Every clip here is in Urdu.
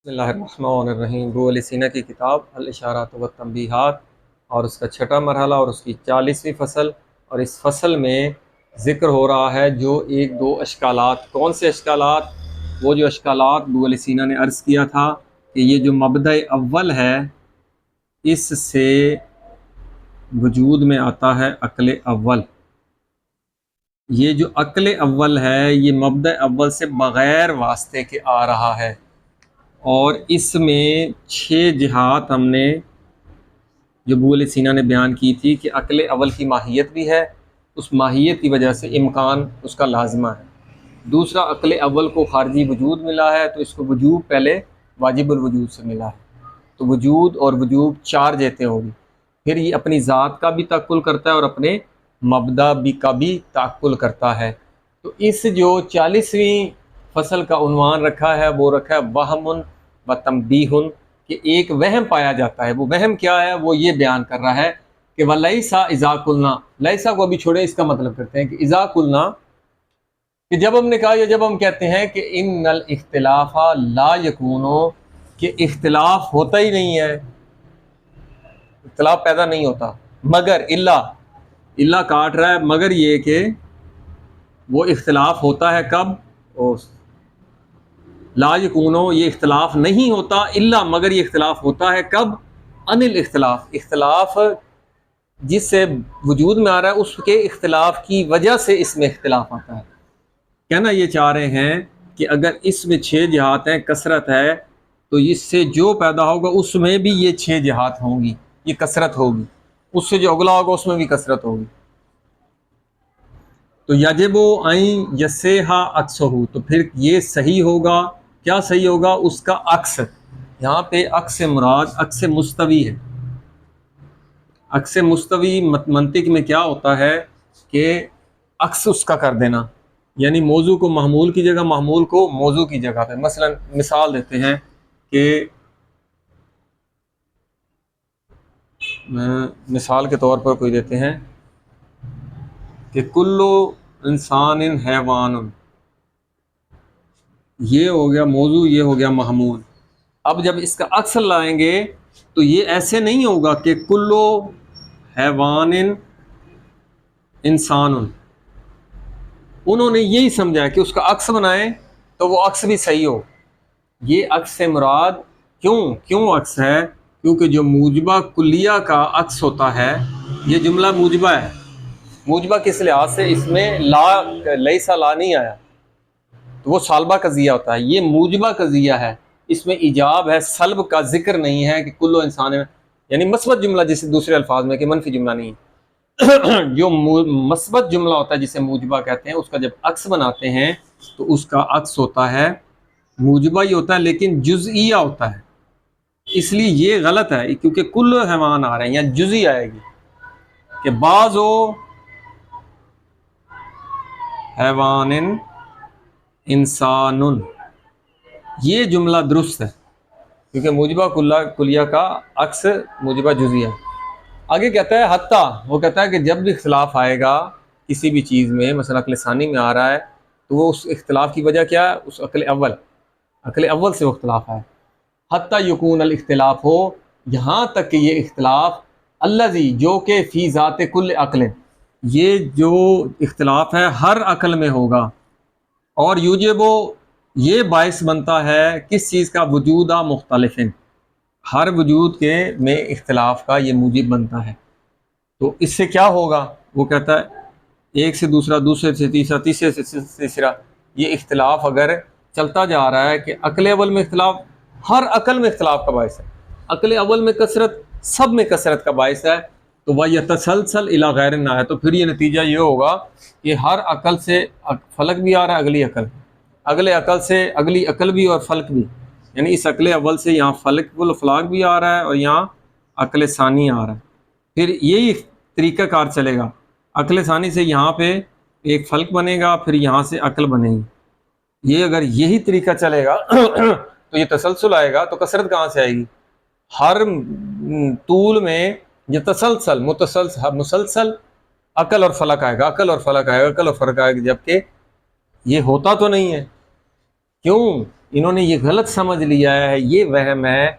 بسم اللہ الرحمن الرحیم۔ ابو علی سینا کی کتاب الاشارات والتنبیہات اور اس کا چھٹا مرحلہ اور اس کی 40ویں فصل، اور اس فصل میں ذکر ہو رہا ہے جو ایک دو اشکالات۔ کون سے اشکالات؟ وہ جو اشکالات ابو علی سینا نے عرض کیا تھا کہ یہ جو مبدأ اول ہے اس سے وجود میں آتا ہے عقل اول۔ یہ جو عقل اول ہے یہ مبدأ اول سے بغیر واسطے کے آ رہا ہے، اور اس میں 6 جہات ہم نے جو ابو علی سینا نے بیان کی تھی کہ عقل اول کی ماہیت بھی ہے، اس ماہیت کی وجہ سے امکان اس کا لازمہ ہے۔ دوسرا، عقل اول کو خارجی وجود ملا ہے تو اس کو وجوب پہلے واجب الوجود سے ملا ہے، تو وجود اور وجوب 4 جہتیں ہوگی۔ پھر یہ اپنی ذات کا بھی تعقل کرتا ہے اور اپنے مبدا بھی کا بھی تعقل کرتا ہے۔ تو اس جو 40ویں فصل کا عنوان رکھا ہے وہ رکھا ہے وہم و تنبیہ، کہ ایک وہم پایا جاتا ہے۔ وہ وہم کیا ہے؟ وہ یہ بیان کر رہا ہے کہ وَلَيْسَ اِذَا قُلْنَا، لیسا کو ابھی چھوڑے، اس کا مطلب کرتے ہیں کہ اذا قُلْنَا، کہ جب ہم نے کہا یا جب ہم کہتے ہیں کہ ان الاختلاف لا یکونو، کہ اختلاف ہوتا ہی نہیں ہے، اختلاف پیدا نہیں ہوتا، مگر اللہ کاٹ رہا ہے، مگر یہ کہ وہ اختلاف ہوتا ہے کب؟ لا یکونو، یہ اختلاف نہیں ہوتا، الا، مگر یہ اختلاف ہوتا ہے کب؟ ان الاختلاف، اختلاف جس سے وجود میں آ رہا ہے اس کے اختلاف کی وجہ سے اس میں اختلاف آتا ہے۔ کہنا یہ چاہ رہے ہیں کہ اگر اس میں 6 جہات ہیں، کثرت ہے، تو اس سے جو پیدا ہوگا اس میں بھی یہ 6 جہات ہوں گی، یہ کثرت ہوگی، اس سے جو اگلا ہوگا اس میں بھی کثرت ہوگی۔ تو یجب این یسیحا عکسہ، تو پھر یہ صحیح ہوگا، کیا صحیح ہوگا؟ اس کا عکس۔ یہاں پہ عکس سے مراد عکس مستوی ہے۔ عکس مستوی منطق میں کیا ہوتا ہے کہ عکس اس کا کر دینا، یعنی موضوع کو محمول کی جگہ، محمول کو موضوع کی جگہ پہ۔ مثلا مثال دیتے ہیں کہ مثال کے طور پر کوئی دیتے ہیں کہ کلو انسان حیوان، یہ ہو گیا موضوع، یہ ہو گیا محمول۔ اب جب اس کا عکس لائیں گے تو یہ ایسے نہیں ہوگا کہ کلو حیوان انسان، انہوں نے یہی سمجھا کہ اس کا عکس بنائیں تو وہ عکس بھی صحیح ہو۔ یہ عکس سے مراد کیوں عکس ہے؟ کیونکہ جو موجبہ کلیہ کا عکس ہوتا ہے، یہ جملہ موجبہ ہے۔ موجبہ کس لحاظ سے؟ اس میں لیسا لا نہیں آیا، تو وہ سالبہ قضیہ ہوتا ہے، یہ موجبہ قضیہ ہے، اس میں ایجاب ہے، سلب کا ذکر نہیں ہے کہ کلو انسان، یعنی مثبت جملہ جسے دوسرے الفاظ میں، کہ منفی جملہ نہیں ہے۔ جو مثبت جملہ ہوتا ہے جسے موجبہ کہتے ہیں، اس کا جب عکس بناتے ہیں تو اس کا عکس ہوتا ہے موجبہ ہی ہوتا ہے، لیکن جزئیہ ہوتا ہے۔ اس لیے یہ غلط ہے کیونکہ کل حیوان آ رہے ہیں، یا جزئی آئے گی کہ بعض حیوان انسان، یہ جملہ درست ہے کیونکہ موجبہ کلیہ کا عکس موجبہ جزئیہ ہے۔ آگے کہتا ہے حتیٰ، وہ کہتا ہے کہ جب بھی اختلاف آئے گا کسی بھی چیز میں، مثلا عقل ثانی میں آ رہا ہے، تو وہ اس اختلاف کی وجہ کیا ہے؟ اس عقل اول سے وہ اختلاف ہے۔ حتیٰ یکون الاختلاف ہو، یہاں تک کہ یہ اختلاف الذی، جو کہ فی ذات کل عقل، یہ جو اختلاف ہے ہر عقل میں ہوگا، اور یوجب، یہ باعث بنتا ہے کس چیز کا؟ وجودہ مختلف، ہر وجود کے میں اختلاف کا یہ موجب بنتا ہے۔ تو اس سے کیا ہوگا؟ وہ کہتا ہے ایک سے دوسرا، دوسرے سے تیسرا، تیسرے سے تیسرا، یہ اختلاف اگر چلتا جا رہا ہے کہ عقل اول میں اختلاف ہر عقل میں اختلاف کا باعث ہے، عقل اول میں کثرت سب میں کثرت کا باعث ہے، تو وہ یتسلسل الی غیر النہایہ، تو پھر یہ نتیجہ یہ ہوگا کہ ہر عقل سے فلک بھی آ رہا ہے، اگلی عقل، اگلے عقل سے اگلی عقل بھی، اور فلک بھی، یعنی اس عقل اول سے یہاں فلک والافلاک بھی آ رہا ہے اور یہاں عقل ثانی آ رہا ہے۔ پھر یہی طریقہ کار چلے گا، عقل ثانی سے یہاں پہ ایک فلک بنے گا، پھر یہاں سے عقل بنے گی۔ یہ اگر یہی طریقہ چلے گا تو یہ تسلسل آئے گا، تو کثرت کہاں سے آئے گی؟ ہر طول میں یہ مسلسل عقل اور فلک آئے گا، عقل اور فلک آئے گا، عقل اور فرق آئے گا، جبکہ یہ ہوتا تو نہیں ہے۔ کیوں؟ انہوں نے یہ غلط سمجھ لیا ہے، یہ وہم ہے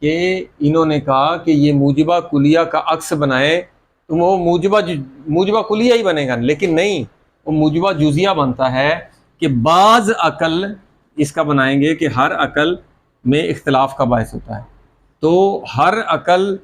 کہ انہوں نے کہا کہ یہ موجبہ کلیہ کا عکس بنائے تو وہ موجبہ کلیہ ہی بنے گا، لیکن نہیں، وہ موجبہ جزیہ بنتا ہے کہ بعض عقل اس کا بنائیں گے کہ ہر عقل میں اختلاف کا باعث ہوتا ہے، تو ہر عقل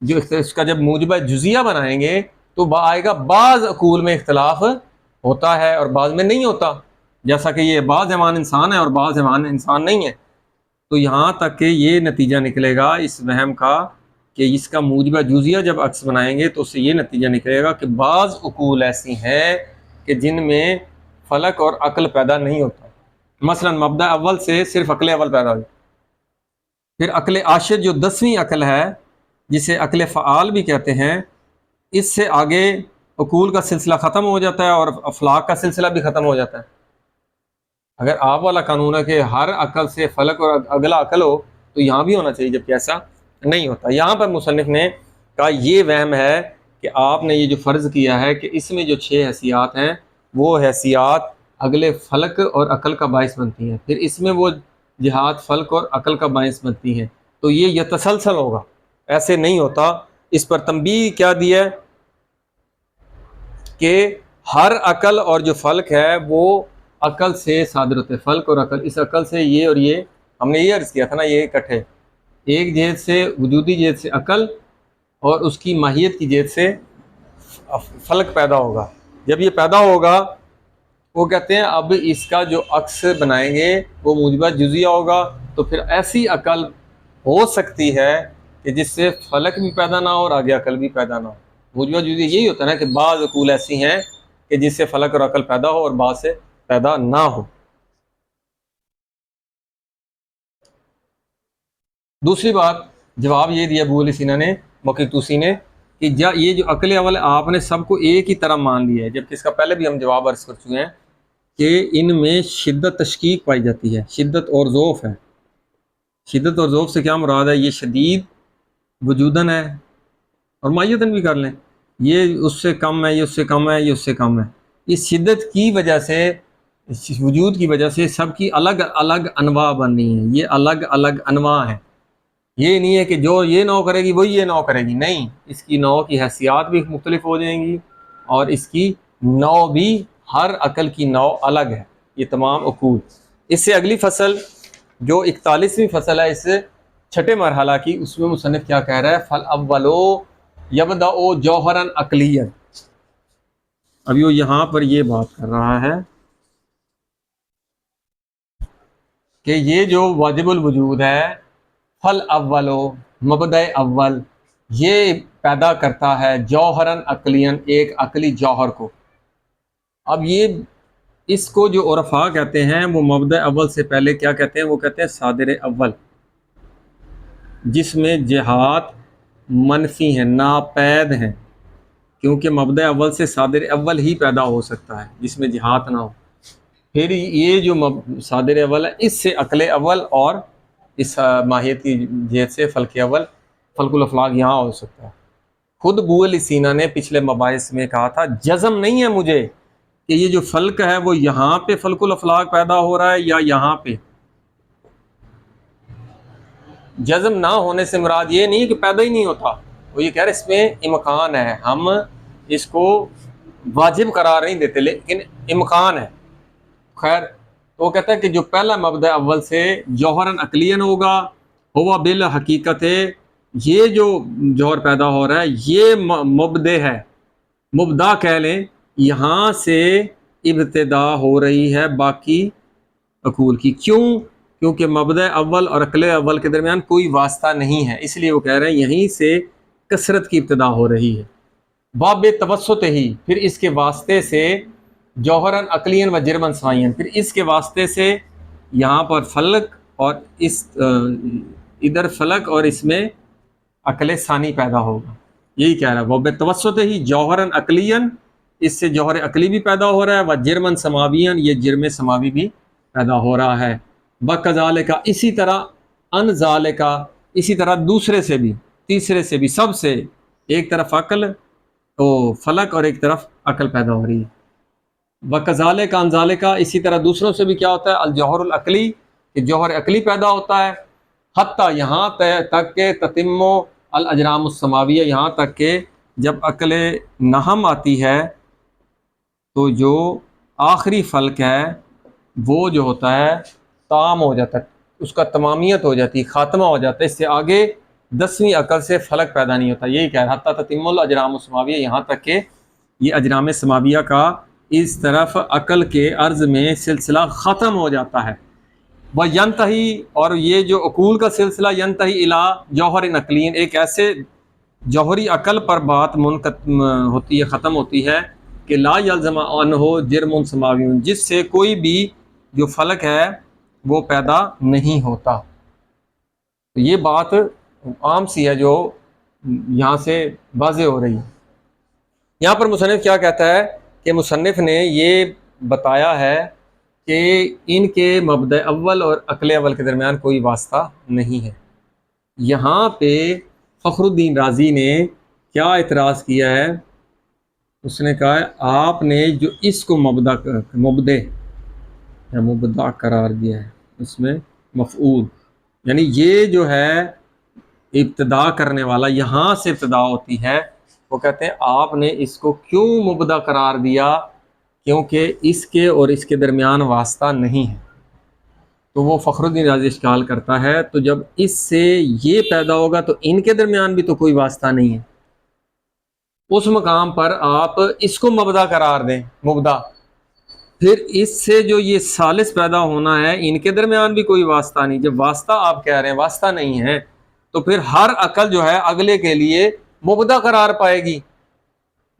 جو اس کا جب موجبہ جزیہ بنائیں گے تو آئے گا بعض عقول میں اختلاف ہوتا ہے اور بعض میں نہیں ہوتا، جیسا کہ یہ بعض حیوان انسان ہے اور بعض حیوان انسان نہیں ہے۔ تو یہاں تک کہ یہ نتیجہ نکلے گا اس وہم کا کہ اس کا موجبہ جزیہ جب عکس بنائیں گے تو اس سے یہ نتیجہ نکلے گا کہ بعض عقول ایسی ہیں کہ جن میں فلک اور عقل پیدا نہیں ہوتا، مثلا مبدا اول سے صرف عقل اول پیدا ہوئی، پھر عقل عاشر جو 10ویں عقل ہے جسے عقل فعال بھی کہتے ہیں، اس سے آگے عقول کا سلسلہ ختم ہو جاتا ہے اور افلاک کا سلسلہ بھی ختم ہو جاتا ہے۔ اگر آپ والا قانون ہے کہ ہر عقل سے فلک اور اگلا عقل ہو تو یہاں بھی ہونا چاہیے، جبکہ ایسا نہیں ہوتا۔ یہاں پر مصنف نے کہا یہ وہم ہے کہ آپ نے یہ جو فرض کیا ہے کہ اس میں جو 6 حیثیات ہیں وہ حیثیات اگلے فلک اور عقل کا باعث بنتی ہیں، پھر اس میں وہ جہات فلک اور عقل کا باعث بنتی ہیں، تو یہ یتسلسل ہوگا، ایسے نہیں ہوتا۔ اس پر تنبیہ کیا دی ہے کہ ہر عقل اور جو فلک ہے وہ عقل سے صادر ہوتے ہیں، فلک اور عقل، اس عقل سے یہ اور یہ ہم نے یہ عرض کیا تھا نا، یہ اکٹھے ایک جہت سے وجودی جہت سے عقل اور اس کی ماہیت کی جہت سے فلک پیدا ہوگا۔ جب یہ پیدا ہوگا وہ کہتے ہیں اب اس کا جو عکس بنائیں گے وہ موجبہ جزیہ ہوگا، تو پھر ایسی عقل ہو سکتی ہے کہ جس سے فلک بھی پیدا نہ ہو اور آگے عقل بھی پیدا نہ ہو۔ موجبہ جزیہ یہی ہوتا ہے نا کہ بعض عقول ایسی ہیں کہ جس سے فلک اور عقل پیدا ہو اور بعض سے پیدا نہ ہو۔ دوسری بات جواب یہ دیا ابو علی سینا نے، مقیق طوسی نے، کہ یہ جو عقل اول آپ نے سب کو ایک ہی طرح مان لیا ہے، جبکہ اس کا پہلے بھی ہم جواب عرض کر چکے ہیں کہ ان میں شدت تشکیک پائی جاتی ہے، شدت اور ضعف ہے۔ شدت اور ضعف سے کیا مراد ہے؟ یہ شدید وجودن ہے اور مائیتن بھی کر لیں، یہ اس سے کم ہے، یہ اس سے کم ہے، یہ اس سے کم ہے۔ اس شدت کی وجہ سے، اس وجود کی وجہ سے سب کی الگ الگ انواع بن رہی ہیں، یہ الگ الگ انواع ہیں۔ یہ نہیں ہے کہ جو یہ نو کرے گی وہی یہ نو کرے گی، نہیں، اس کی نو کی حیثیات بھی مختلف ہو جائیں گی اور اس کی نو بھی، ہر عقل کی نو الگ ہے، یہ تمام عقول۔ اس سے اگلی فصل جو 41ویں فصل ہے اس چھٹے مرحلہ کی، اس میں مصنف کیا کہہ رہا ہے؟ فَالْأَوَّلُ يَبْدَأُ جَوْهَرًا عَقْلِيًّا۔ ابھی وہ یہاں پر یہ بات کر رہا ہے کہ یہ جو واجب الوجود ہے، فَالْأَوَّلُ مبدأ اول، یہ پیدا کرتا ہے جوہراً عقلیاً، ایک عقلی جوہر کو۔ اب یہ اس کو جو عرفاء کہتے ہیں وہ مبدأ اول سے پہلے کیا کہتے ہیں؟ وہ کہتے ہیں صادر اول، جس میں جہات منفی ہیں، ناپید ہیں، کیونکہ مبدأ اول سے صادر اول ہی پیدا ہو سکتا ہے جس میں جہات نہ ہو۔ پھر یہ جو صادر اول ہے اس سے عقل اول اور اس ماہیت کی جہت سے فلک اول، فلک الافلاق یہاں ہو سکتا ہے۔ خود ابو علی سینا نے پچھلے مباحث میں کہا تھا جزم نہیں ہے مجھے کہ یہ جو فلک ہے وہ یہاں پہ فلک الافلاق پیدا ہو رہا ہے یا یہاں پہ۔ جزم نہ ہونے سے مراد یہ نہیں کہ پیدا ہی نہیں ہوتا، وہ یہ کہہ رہے اس میں امکان ہے، ہم اس کو واجب قرار نہیں دیتے لیکن امکان ہے۔ خیر، تو وہ کہتا ہے کہ جو پہلا مبدأ اول سے جوہراً عقلیاً ہوگا، ہوا بالحقیقت، یہ جو جوہر پیدا ہو رہا ہے یہ مبدع ہے، مبدا کہہ لیں، یہاں سے ابتدا ہو رہی ہے باقی عقول کی۔ کیوں؟ کیونکہ مبدأ اول اور عقل اول کے درمیان کوئی واسطہ نہیں ہے، اس لیے وہ کہہ رہے ہیں یہیں سے کثرت کی ابتدا ہو رہی ہے۔ باب توسط ہی، پھر اس کے واسطے سے جوہراً عقلیاً و جرماً سوائیاً، پھر اس کے واسطے سے یہاں پر فلک اور اس ادھر فلک اور اس میں عقل ثانی پیدا ہوگا، یہی کہہ رہا ہے وہ توسط ہی جوہراً عقلیاً، اس سے جوہر عقلی بھی پیدا ہو رہا ہے، و جرماً سماویاً، یہ جرم سماوی بھی پیدا ہو رہا ہے۔ بکذالک، اسی طرح، ان ذالک، اسی طرح دوسرے سے بھی، تیسرے سے بھی، سب سے، ایک طرف عقل تو فلک اور ایک طرف عقل پیدا ہو رہی ہے۔ وَكَذَلِكَ أَنْ ذَلِكَ، اسی طرح دوسروں سے بھی کیا ہوتا ہے؟ الجوہر العقلی، کہ جوہر عقلی پیدا ہوتا ہے، حتیٰ یہاں تک کہ تتم الاجرام السماویہ، یہاں تک کہ جب عقل نہم آتی ہے تو جو آخری فلک ہے وہ جو ہوتا ہے تام ہو جاتا ہے، اس کا تمامیت ہو جاتی ہے، خاتمہ ہو جاتا ہے، اس سے آگے 10ویں عقل سے فلک پیدا نہیں ہوتا. یہی کہہ رہا حتیٰ تتم الاجرام السماویہ، یہاں تک کہ یہ اجرام سماویہ کا اس طرف عقل کے عرض میں سلسلہ ختم ہو جاتا ہے. وینتہی، اور یہ جو عقول کا سلسلہ ینتہی الی جوہر نقلین، ایک ایسے جوہری عقل پر بات ہوتی ہے، ختم ہوتی ہے کہ لا یلزم عنہ جرم سماوی، جس سے کوئی بھی جو فلک ہے وہ پیدا نہیں ہوتا. تو یہ بات عام سی ہے جو یہاں سے واضح ہو رہی ہے. یہاں پر مصنف کیا کہتا ہے کہ مصنف نے یہ بتایا ہے کہ ان کے مبدأ اول اور عقل اول کے درمیان کوئی واسطہ نہیں ہے. یہاں پہ فخر الدین رازی نے کیا اعتراض کیا ہے؟ اس نے کہا آپ نے جو اس کو مبدع قرار دیا ہے، اس میں مفعول، یعنی یہ جو ہے ابتدا کرنے والا، یہاں سے ابتدا ہوتی ہے، وہ کہتے ہیں آپ نے اس کو کیوں مبدع قرار دیا؟ کیونکہ اس کے اور اس کے درمیان واسطہ نہیں ہے. تو وہ فخر الدین رازی اشکال کرتا ہے تو جب اس سے یہ پیدا ہوگا تو ان کے درمیان بھی تو کوئی واسطہ نہیں ہے. اس مقام پر آپ اس کو مبدا قرار دیں، مبدا، پھر اس سے جو یہ ثالث پیدا ہونا ہے ان کے درمیان بھی کوئی واسطہ نہیں. جب واسطہ آپ کہہ رہے ہیں واسطہ نہیں ہے تو پھر ہر عقل جو ہے اگلے کے لیے مبدا قرار پائے گی.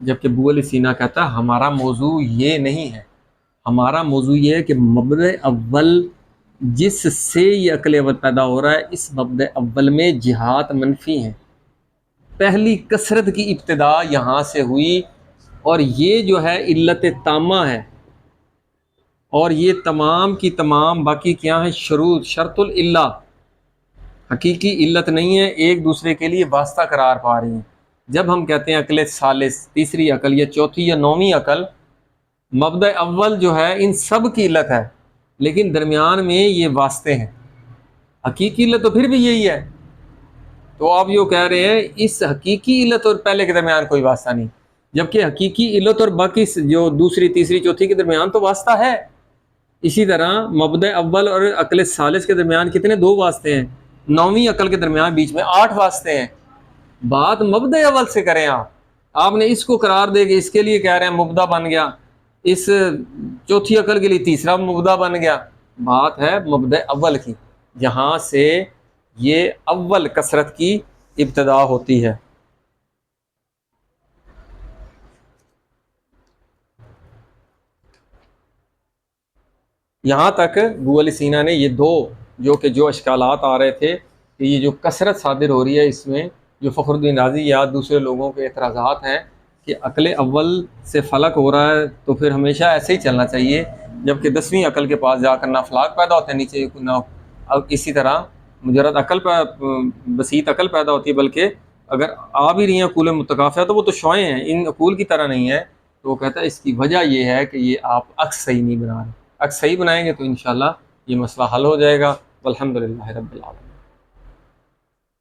جبکہ ابو علی سینا کہتا ہے ہمارا موضوع یہ نہیں ہے، ہمارا موضوع یہ ہے کہ مبدأ اول جس سے یہ عقل اول پیدا ہو رہا ہے، اس مبدأ اول میں جہات منفی ہیں. پہلی کثرت کی ابتدا یہاں سے ہوئی، اور یہ جو ہے علت تامہ ہے، اور یہ تمام کی تمام باقی کیا ہیں؟ شروط، شرط العلہ، حقیقی علت نہیں ہے، ایک دوسرے کے لیے واسطہ قرار پا رہی ہیں. جب ہم کہتے ہیں عقل ثالث، تیسری عقل یا چوتھی یا نویں عقل، مبدأ اول جو ہے ان سب کی علت ہے، لیکن درمیان میں یہ واسطے ہیں. حقیقی علت تو پھر بھی یہی ہے. تو آپ یہ کہہ رہے ہیں اس حقیقی علت اور پہلے کے درمیان کوئی واسطہ نہیں، جبکہ حقیقی علت اور باقی جو دوسری تیسری چوتھی کے درمیان تو واسطہ ہے. اسی طرح مبدأ اول اور عقل ثالث کے درمیان کتنے؟ 2 واسطے ہیں. نویں عقل کے درمیان بیچ میں 8 واسطے ہیں. بات مبدأ اول سے کریں. آپ نے اس کو قرار دے کہ اس کے لیے کہہ رہے ہیں مبدع بن گیا، اس چوتھی عقل کے لیے تیسرا مبدع بن گیا. بات ہے مبدأ اول کی، جہاں سے یہ اول کثرت کی ابتدا ہوتی ہے. یہاں تک ابو علی سینا نے یہ جو اشکالات آ رہے تھے کہ یہ جو کثرت صادر ہو رہی ہے، اس میں جو فخر الدین رازی یا دوسرے لوگوں کے اعتراضات ہیں کہ عقل اول سے فلک ہو رہا ہے تو پھر ہمیشہ ایسے ہی چلنا چاہیے، جبکہ 10ویں عقل کے پاس جا کر نہ افلاک پیدا ہوتے ہیں نیچے، نہ اسی طرح مجرد عقل بسیط عقل پیدا ہوتی ہے، بلکہ اگر آ بھی رہی ہیں عقول متکافیہ تو وہ تو شعاعیں ہیں، ان عقول کی طرح نہیں ہے. تو وہ کہتا ہے اس کی وجہ یہ ہے کہ یہ آپ عکس صحیح نہیں بنا رہے. عکس صحیح بنائیں گے تو انشاءاللہ یہ مسئلہ حل ہو جائے گا. والحمدللہ رب العالمین.